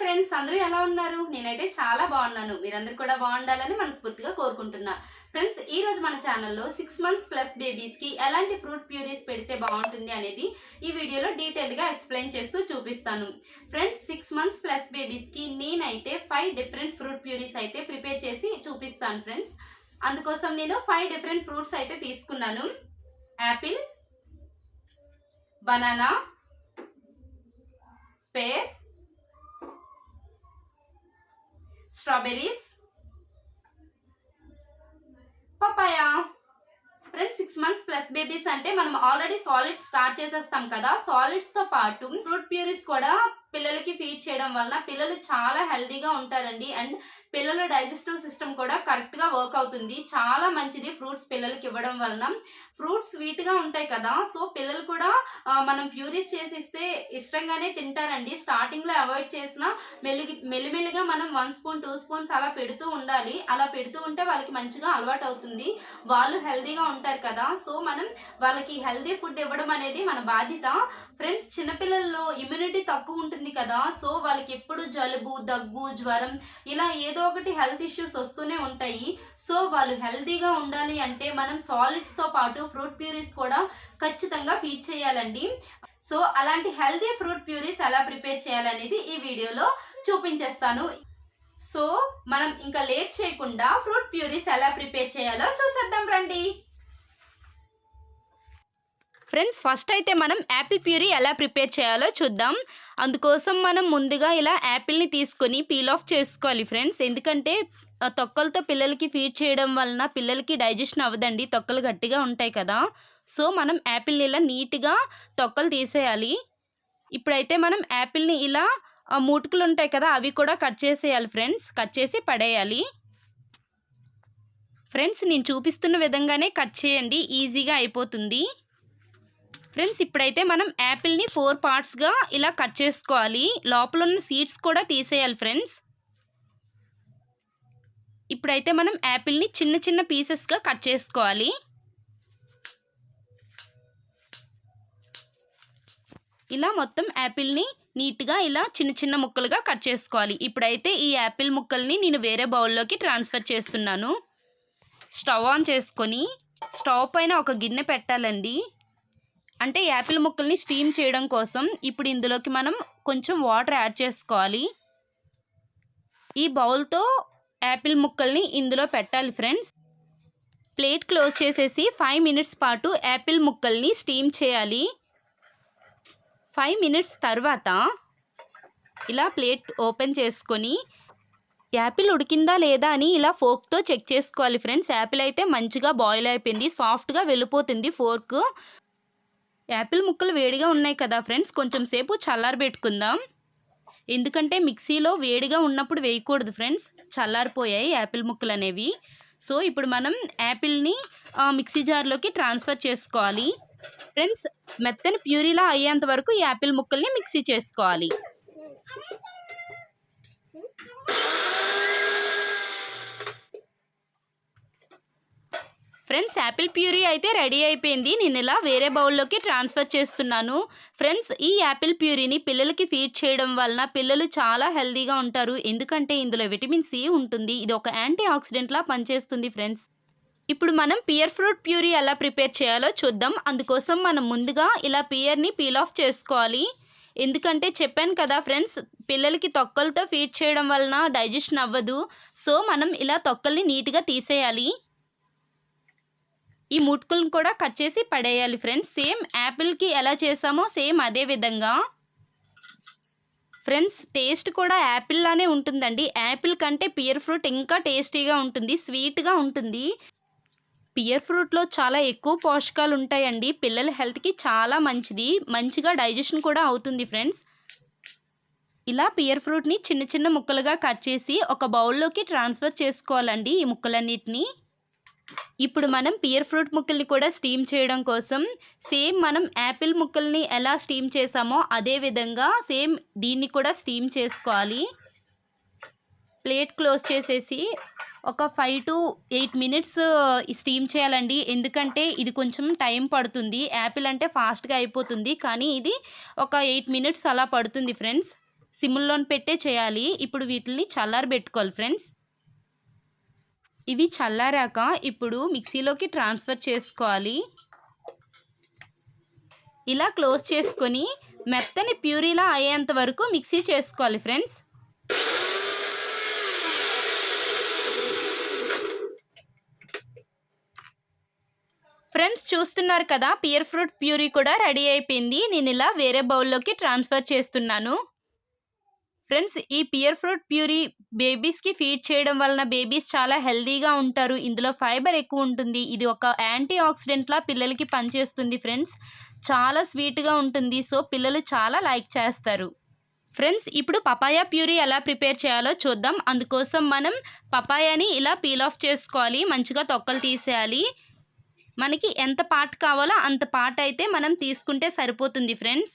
Friends, అందరూ ఎలా ఉన్నారు? నేనైతే చాలా బాగున్నాను. మీరందరూ కూడా బాగుండాలని మనస్ఫూర్తిగా కోరుకుంటున్నా. ఫ్రెండ్స్, ఈ రోజు మన ఛానల్లో 6 months ప్లస్ బేబీస్ కి ఎలాంటి ఫ్రూట్ ప్యూరీస్ పెడితే బాగుంటుంది అనేది ఈ వీడియోలో డీటెయిల్ గా ఎక్స్ప్లెయిన్ చేస్తూ చూపిస్తాను. ఫ్రెండ్స్, 6 months ప్లస్ బేబీస్ కి నేనైతే 5 డిఫరెంట్ ఫ్రూట్ ప్యూరీస్ అయితే ప్రిపేర్ చేసి చూపిస్తాను. ఫ్రెండ్స్, అందుకోసం నేను 5 డిఫరెంట్ ఫ్రూట్స్ అయితే తీసుకున్నాను. Apple, banana, pear, strawberries, papaya. Friends, 6 months plus babies అంటే మనం ఆల్రెడీ సాలిడ్స్ స్టార్ట్ చేసేస్తాం కదా. సాలిడ్స్ తో పాటు ఫ్రూట్ ప్యూరీస్ కూడా పిల్లలకి ఫీడ్ చేయడం వలన పిల్లలు చాలా హెల్దీగా ఉంటారండి. అండ్ పిల్లల డైజెస్టివ్ సిస్టమ్ కూడా కరెక్ట్ గా వర్క్ అవుతుంది. చాలా మంచిది ఫ్రూట్స్ పిల్లలకి ఇవ్వడం వలన. ఫ్రూట్స్ స్వీట్ గా ఉంటాయి కదా, సో పిల్లలు కూడా మనం ప్యూరీస్ చేసి ఇస్తే ఇష్టంగానే తింటారండి. స్టార్టింగ్ లో అవాయిడ్ చేసినా మెల్లిమెల్లిగా మనం 1 spoon 2 spoons అలా పెడుతూ ఉండాలి. అలా పెడుతూ ఉంటే వాళ్ళకి మంచిగా అలవాటు అవుతుంది. వాళ్ళు హెల్దీగా ఉంటారు కదా, సో మనం వాళ్ళకి హెల్దీ ఫుడ్ ఇవ్వడం అనేది మన బాధ్యత. ఫ్రెండ్స్, చిన్నపిల్లల్లో ఇమ్యూనిటీ తక్కువ ఉంటుంది కదా, సో వాళ్ళకి ఎప్పుడు జలుబు, దగ్గు, జ్వరం ఇలా ఏదో ఒకటి హెల్త్ ఇష్యూస్ వస్తూనే ఉంటాయి. సో వాళ్ళు హెల్దీగా ఉండాలి అంటే మనం సాలిడ్స్ తో పాటు ఫ్రూట్ ప్యూరీస్ కూడా ఖచ్చితంగా ఫీడ్ చేయాలండి. సో అలాంటి హెల్దీ ఫ్రూట్ ప్యూరీస్ ఎలా ప్రిపేర్ చేయాలనేది ఈ వీడియోలో చూపించేస్తాను. సో మనం ఇంకా లేట్ చేయకుండా ఫ్రూట్ ప్యూరీస్ ఎలా ప్రిపేర్ చేయాలో చూసేద్దాం రండి. ఫ్రెండ్స్, ఫస్ట్ అయితే మనం యాపిల్ ప్యూరీ ఎలా ప్రిపేర్ చేయాలో చూద్దాం. అందుకోసం మనం ముందుగా ఇలా యాపిల్ని తీసుకొని పీల్ ఆఫ్ చేసుకోవాలి ఫ్రెండ్స్. ఎందుకంటే తొక్కలతో పిల్లలకి ఫీడ్ చేయడం వలన పిల్లలకి డైజెషన్ అవ్వదండి, తొక్కలు గట్టిగా ఉంటాయి కదా. సో మనం యాపిల్ని ఇలా నీట్గా తొక్కలు తీసేయాలి. ఇప్పుడైతే మనం యాపిల్ని ఇలా మూటుకులు ఉంటాయి కదా, అవి కూడా కట్ చేసేయాలి ఫ్రెండ్స్. కట్ చేసి పడేయాలి. ఫ్రెండ్స్, నేను చూపిస్తున్న విధంగానే కట్ చేయండి, ఈజీగా అయిపోతుంది. ఫ్రెండ్స్, ఇప్పుడైతే మనం యాపిల్ని 4 partsగా ఇలా కట్ చేసుకోవాలి. లోపల ఉన్న సీడ్స్ కూడా తీసేయాలి ఫ్రెండ్స్. ఇప్పుడైతే మనం యాపిల్ని చిన్న చిన్న పీసెస్గా కట్ చేసుకోవాలి. ఇలా మొత్తం యాపిల్ని నీట్గా ఇలా చిన్న చిన్న ముక్కలుగా కట్ చేసుకోవాలి. ఇప్పుడైతే ఈ యాపిల్ ముక్కల్ని నేను వేరే బౌల్లోకి ట్రాన్స్ఫర్ చేస్తున్నాను. స్టవ్ ఆన్ చేసుకొని స్టవ్ పైన ఒక గిన్నె పెట్టాలండి. అంటే యాపిల్ ముక్కల్ని స్టీమ్ చేయడం కోసం. ఇప్పుడు ఇందులోకి మనం కొంచెం వాటర్ యాడ్ చేసుకోవాలి. ఈ బౌల్తో యాపిల్ ముక్కల్ని ఇందులో పెట్టాలి ఫ్రెండ్స్. ప్లేట్ క్లోజ్ చేసేసి 5 minutes పాటు యాపిల్ ముక్కల్ని స్టీమ్ చేయాలి. 5 minutes తర్వాత ఇలా ప్లేట్ ఓపెన్ చేసుకొని యాపిల్ ఉడికిందా లేదా అని ఇలా ఫోర్క్తో చెక్ చేసుకోవాలి ఫ్రెండ్స్. యాపిల్ అయితే మంచిగా బాయిల్ అయిపోయింది, సాఫ్ట్గా వెళ్ళిపోతుంది ఫోర్క్. యాపిల్ ముక్కలు వేడిగా ఉన్నాయి కదా ఫ్రెండ్స్, కొంచెం సేపు చల్లారబెట్టుకుందాం. ఎందుకంటే మిక్సీలో వేడిగా ఉన్నప్పుడు వేయకూడదు ఫ్రెండ్స్, చల్లారిపోయాయి యాపిల్ ముక్కలు అనేవి. సో ఇప్పుడు మనం యాపిల్ని మిక్సీ జార్లోకి ట్రాన్స్ఫర్ చేసుకోవాలి. ఫ్రెండ్స్, మెత్తని ప్యూరీలా అయ్యేంత వరకు యాపిల్ ముక్కల్ని మిక్సీ చేసుకోవాలి. ఫ్రెండ్స్, యాపిల్ ప్యూరీ అయితే రెడీ అయిపోయింది. నేను ఇలా వేరే బౌల్లోకి ట్రాన్స్ఫర్ చేస్తున్నాను. ఫ్రెండ్స్, ఈ యాపిల్ ప్యూరీని పిల్లలకి ఫీడ్ చేయడం వలన పిల్లలు చాలా హెల్తీగా ఉంటారు. ఎందుకంటే ఇందులో విటమిన్ సి ఉంటుంది. ఇది ఒక యాంటీ ఆక్సిడెంట్లా పనిచేస్తుంది ఫ్రెండ్స్. ఇప్పుడు మనం పియర్ ఫ్రూట్ ప్యూరీ ఎలా ప్రిపేర్ చేయాలో చూద్దాం. అందుకోసం మనం ముందుగా ఇలా పియర్ని పీల్ ఆఫ్ చేసుకోవాలి. ఎందుకంటే చెప్పాను కదా ఫ్రెండ్స్, పిల్లలకి తొక్కలతో ఫీడ్ చేయడం వలన డైజెషన్ అవ్వదు. సో మనం ఇలా తొక్కల్ని నీట్గా తీసేయాలి. ఈ ముట్టుకులను కూడా కట్ చేసి పడేయాలి ఫ్రెండ్స్. సేమ్ యాపిల్కి ఎలా చేసామో సేమ్ అదే విధంగా. ఫ్రెండ్స్, టేస్ట్ కూడా యాపిల్ లానే ఉంటుందండి. యాపిల్ కంటే పియర్ ఫ్రూట్ ఇంకా టేస్టీగా ఉంటుంది, స్వీట్గా ఉంటుంది. పియర్ ఫ్రూట్లో చాలా ఎక్కువ పోషకాలు ఉంటాయండి. పిల్లల హెల్త్కి చాలా మంచిది, మంచిగా డైజెషన్ కూడా అవుతుంది ఫ్రెండ్స్. ఇలా పియర్ ఫ్రూట్ని చిన్న చిన్న ముక్కలుగా కట్ చేసి ఒక బౌల్లోకి ట్రాన్స్ఫర్ చేసుకోవాలండి ఈ ముక్కలన్నిటిని. ఇప్పుడు మనం పియర్ ఫ్రూట్ ముక్కల్ని కూడా స్టీమ్ చేయడం కోసం సేమ్ మనం యాపిల్ ముక్కల్ని ఎలా స్టీమ్ చేసామో అదే విధంగా సేమ్ దీన్ని కూడా స్టీమ్ చేసుకోవాలి. ప్లేట్ క్లోజ్ చేసేసి ఒక 5 to 8 minutes స్టీమ్ చేయాలండి. ఎందుకంటే ఇది కొంచెం టైం పడుతుంది. యాపిల్ అంటే ఫాస్ట్గా అయిపోతుంది, కానీ ఇది ఒక 8 minutes అలా పడుతుంది ఫ్రెండ్స్. సిమ్‌లోని పెట్టే చేయాలి. ఇప్పుడు వీటిల్ని చల్లారబెట్టుకోవాలి ఫ్రెండ్స్. ఇవి చల్లారాక ఇప్పుడు మిక్సీలోకి ట్రాన్స్ఫర్ చేసుకోవాలి. ఇలా క్లోజ్ చేసుకొని మెత్తని ప్యూరీలా అయ్యేంత వరకు మిక్సీ చేసుకోవాలి ఫ్రెండ్స్. ఫ్రెండ్స్ చూస్తున్నారు కదా, పియర్ ఫ్రూట్ ప్యూరీ కూడా రెడీ అయిపోయింది. నేను ఇలా వేరే బౌల్లోకి ట్రాన్స్ఫర్ చేస్తున్నాను. ఫ్రెండ్స్ ఈ పియర్ ఫ్రూట్ ప్యూరీ బేబీస్కి ఫీడ్ చేయడం వలన బేబీస్ చాలా హెల్దీగా ఉంటారు. ఇందులో ఫైబర్ ఎక్కువ ఉంటుంది. ఇది ఒక యాంటీ ఆక్సిడెంట్లా పిల్లలకి పనిచేస్తుంది ఫ్రెండ్స్. చాలా స్వీట్గా ఉంటుంది. సో పిల్లలు చాలా లైక్ చేస్తారు. ఫ్రెండ్స్ ఇప్పుడు పపాయా ప్యూరీ ఎలా ప్రిపేర్ చేయాలో చూద్దాం. అందుకోసం మనం పపాయాని ఇలా పీల్ ఆఫ్ చేసుకోవాలి. మంచిగా తొక్కలు తీసేయాలి. మనకి ఎంత పార్ట్ కావాలో అంత పార్ట్ అయితే మనం తీసుకుంటే సరిపోతుంది ఫ్రెండ్స్.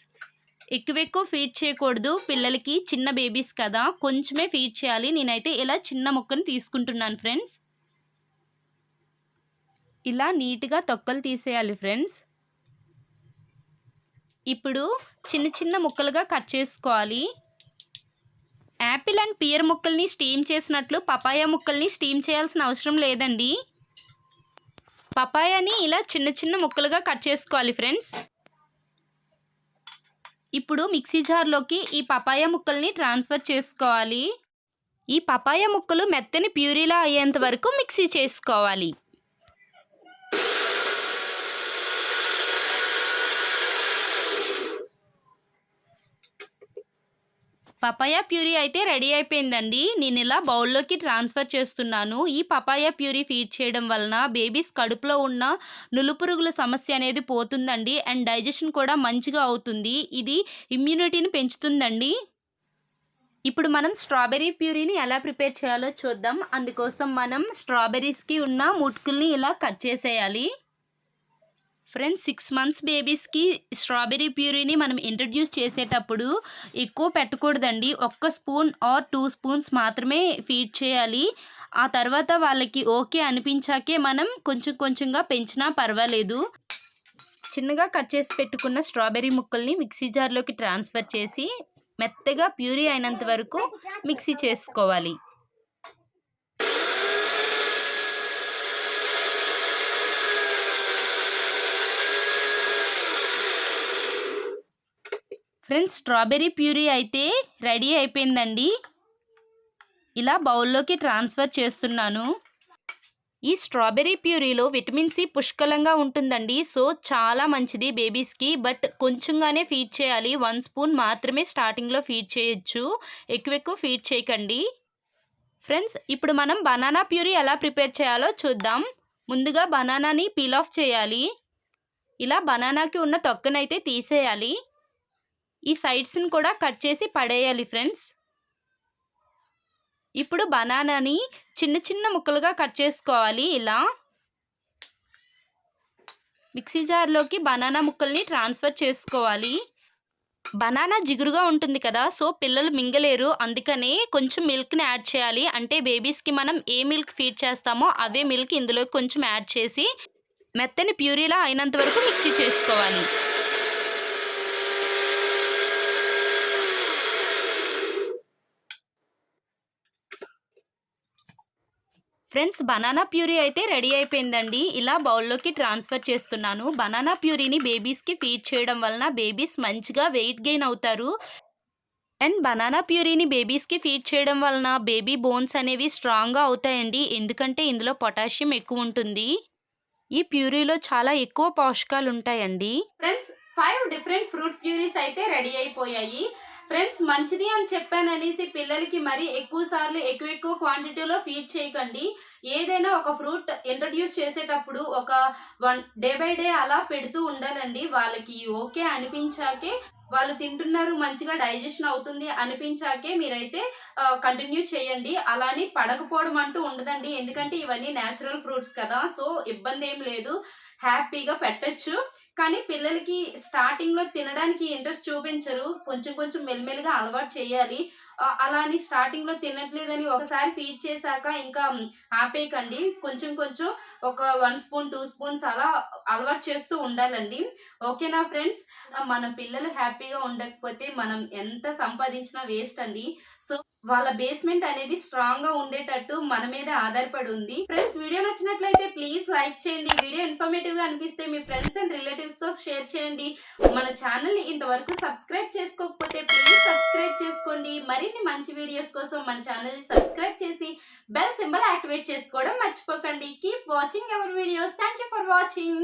ఎక్కువ ఫీడ్ చేయకూడదు. పిల్లలకి చిన్న బేబీస్ కదా, కొంచెమే ఫీడ్ చేయాలి. నేనైతే ఇలా చిన్న ముక్కను తీసుకుంటున్నాను ఫ్రెండ్స్. ఇలా నీట్గా తొక్కలు తీసేయాలి ఫ్రెండ్స్. ఇప్పుడు చిన్న ముక్కలుగా కట్ చేసుకోవాలి. యాపిల్ అండ్ పియర్ ముక్కల్ని స్టీమ్ చేసినట్లు పపాయా ముక్కల్ని స్టీమ్ చేయాల్సిన అవసరం లేదండి. పపాయాని ఇలా చిన్న ముక్కలుగా కట్ చేసుకోవాలి ఫ్రెండ్స్. ఇప్పుడు మిక్సీ జార్లోకి ఈ పపాయా ముక్కల్ని ట్రాన్స్ఫర్ చేసుకోవాలి. ఈ పపాయా ముక్కలు మెత్తని ప్యూరీలా అయ్యేంత వరకు మిక్సీ చేసుకోవాలి. పపాయా ప్యూరీ అయితే రెడీ అయిపోయిందండి. నేను ఇలా బౌల్లోకి ట్రాన్స్ఫర్ చేస్తున్నాను. ఈ పపాయా ప్యూరీ ఫీడ్ చేయడం వలన బేబీస్ కడుపులో ఉన్న నులుపురుగుల సమస్య అనేది పోతుందండి. అండ్ డైజెషన్ కూడా మంచిగా అవుతుంది. ఇది ఇమ్యూనిటీని పెంచుతుందండి. ఇప్పుడు మనం స్ట్రాబెర్రీ ప్యూరీని ఎలా ప్రిపేర్ చేయాలో చూద్దాం. అందుకోసం మనం స్ట్రాబెర్రీస్కి ఉన్న ముటుకుల్ని ఇలా కట్ చేసేయాలి. ఫ్రెండ్స్ 6 మంత్స్ బేబీస్కి స్ట్రాబెర్రీ ప్యూరీని మనం ఇంట్రడ్యూస్ చేసేటప్పుడు ఎక్కువ పెట్టకూడదండి. 1 స్పూన్ ఆర్ 2 స్పూన్స్ మాత్రమే ఫీడ్ చేయాలి. ఆ తర్వాత వాళ్ళకి ఓకే అనిపించాకే మనం కొంచెంగా పెంచినా పర్వాలేదు. చిన్నగా కట్ చేసి పెట్టుకున్న స్ట్రాబెర్రీ ముక్కల్ని మిక్సీ జార్లోకి ట్రాన్స్ఫర్ చేసి మెత్తగా ప్యూరీ అయినంత వరకు మిక్సీ చేసుకోవాలి. ఫ్రెండ్స్ స్ట్రాబెర్రీ ప్యూరీ అయితే రెడీ అయిపోయిందండి. ఇలా బౌల్లోకి ట్రాన్స్ఫర్ చేస్తున్నాను. ఈ స్ట్రాబెర్రీ ప్యూరీలో విటమిన్ సి పుష్కలంగా ఉంటుందండి. సో చాలా మంచిది బేబీస్కి. బట్ కొంచెంగానే ఫీడ్ చేయాలి. 1 స్పూన్ మాత్రమే స్టార్టింగ్లో ఫీడ్ చేయొచ్చు. ఎక్కువ ఫీడ్ చేయకండి. ఫ్రెండ్స్ ఇప్పుడు మనం బనానా ప్యూరీ ఎలా ప్రిపేర్ చేయాలో చూద్దాం. ముందుగా బనానాని పీల్ ఆఫ్ చేయాలి. ఇలా బనానాకి ఉన్న తొక్కనైతే తీసేయాలి. ఈ సైడ్స్ని కూడా కట్ చేసి పడేయాలి ఫ్రెండ్స్. ఇప్పుడు బనానాని చిన్న ముక్కలుగా కట్ చేసుకోవాలి. ఇలా మిక్సీ జార్లోకి బనానా ముక్కల్ని ట్రాన్స్ఫర్ చేసుకోవాలి. బనానా జిగురుగా ఉంటుంది కదా, సో పిల్లలు మింగలేరు. అందుకనే కొంచెం మిల్క్ని యాడ్ చేయాలి. అంటే బేబీస్కి మనం ఏ మిల్క్ ఫీడ్ చేస్తామో అవే మిల్క్ ఇందులో కొంచెం యాడ్ చేసి మెత్తని ప్యూరీలా అయినంత వరకు మిక్సీ చేసుకోవాలి. ఫ్రెండ్స్ బనానా ప్యూరీ అయితే రెడీ అయిపోయిందండి. ఇలా బౌల్లోకి ట్రాన్స్ఫర్ చేస్తున్నాను. బనానా ప్యూరీని బేబీస్కి ఫీడ్ చేయడం వలన బేబీస్ మంచిగా వెయిట్ గెయిన్ అవుతారు. అండ్ బనానా ప్యూరీని బేబీస్కి ఫీడ్ చేయడం వలన బేబీ బోన్స్ అనేవి స్ట్రాంగ్గా అవుతాయండి. ఎందుకంటే ఇందులో పొటాషియం ఎక్కువ ఉంటుంది. ఈ ప్యూరీలో చాలా ఎక్కువ పోషకాలు ఉంటాయండి. ఫ్రెండ్స్ 5 డిఫరెంట్ ఫ్రూట్ ప్యూరీస్ అయితే రెడీ అయిపోయాయి. ఫ్రెండ్స్ మంచిది అని చెప్పాననేసి పిల్లలకి మరి ఎక్కువ సార్లు ఎక్కువ క్వాంటిటీలో ఫీడ్ చేయకండి. ఏదైనా ఒక ఫ్రూట్ ఇంట్రడ్యూస్ చేసేటప్పుడు ఒక 1 డే బై డే అలా పెడుతూ ఉండాలండి. వాళ్ళకి ఓకే అనిపించాకే, వాళ్ళు తింటున్నారు మంచిగా డైజెషన్ అవుతుంది అనిపించాకే మీరైతే కంటిన్యూ చేయండి. అలాని పడకపోవడం అంటూ ఉండదండి. ఎందుకంటే ఇవన్నీ న్యాచురల్ ఫ్రూట్స్ కదా, సో ఇబ్బంది ఏం లేదు. హ్యాపీగా పెట్టొచ్చు. కానీ పిల్లలకి స్టార్టింగ్‌లో తినడానికి ఇంట్రెస్ట్ చూపించరు. కొంచెం కొంచెం మెల్లిమెల్లిగా అలవాటు చేయాలి. అలా అని స్టార్టింగ్‌లో తినట్లేదని ఒకసారి ఫీడ్ చేశాక ఇంకా ఆపేయకండి. కొంచెం కొంచెం ఒక 1 స్పూన్, 2 స్పూన్స్ అలా అలవాటు చేస్తూ ఉండాలండి. ఓకేనా ఫ్రెండ్స్? మన పిల్లలు హ్యాపీగా ఉండకపోతే మనం ఎంత సంపాదించినా వేస్ట్ అండి. సో, వాళ్ళ బేస్‌మెంట్ అనేది స్ట్రాంగ్‌గా ఉండేటట్టు మన మీదే ఆధారపడి ఉంది. ఫ్రెండ్స్, వీడియో నచ్చినట్లయితే ప్లీజ్ లైక్ చేయండి. వీడియో ఇన్ఫర్మేటివ్‌గా అనిపిస్తే మీ ఫ్రెండ్స్ అండ్ రిలేటివ్స్‌తో షేర్ చేయండి. మన ఛానల్‌ని ఇంతవరకు సబ్స్క్రైబ్ చేసుకోకపోతే ప్లీజ్ సబ్స్క్రైబ్ చేసుకోండి. మరిన్ని మంచి వీడియోస్ కోసం మన ఛానల్‌ని సబ్స్క్రైబ్ చేసి బెల్ సింబల్ యాక్టివేట్ చేసుకోవడం మర్చిపోకండి. Keep watching our videos. Thank you for watching.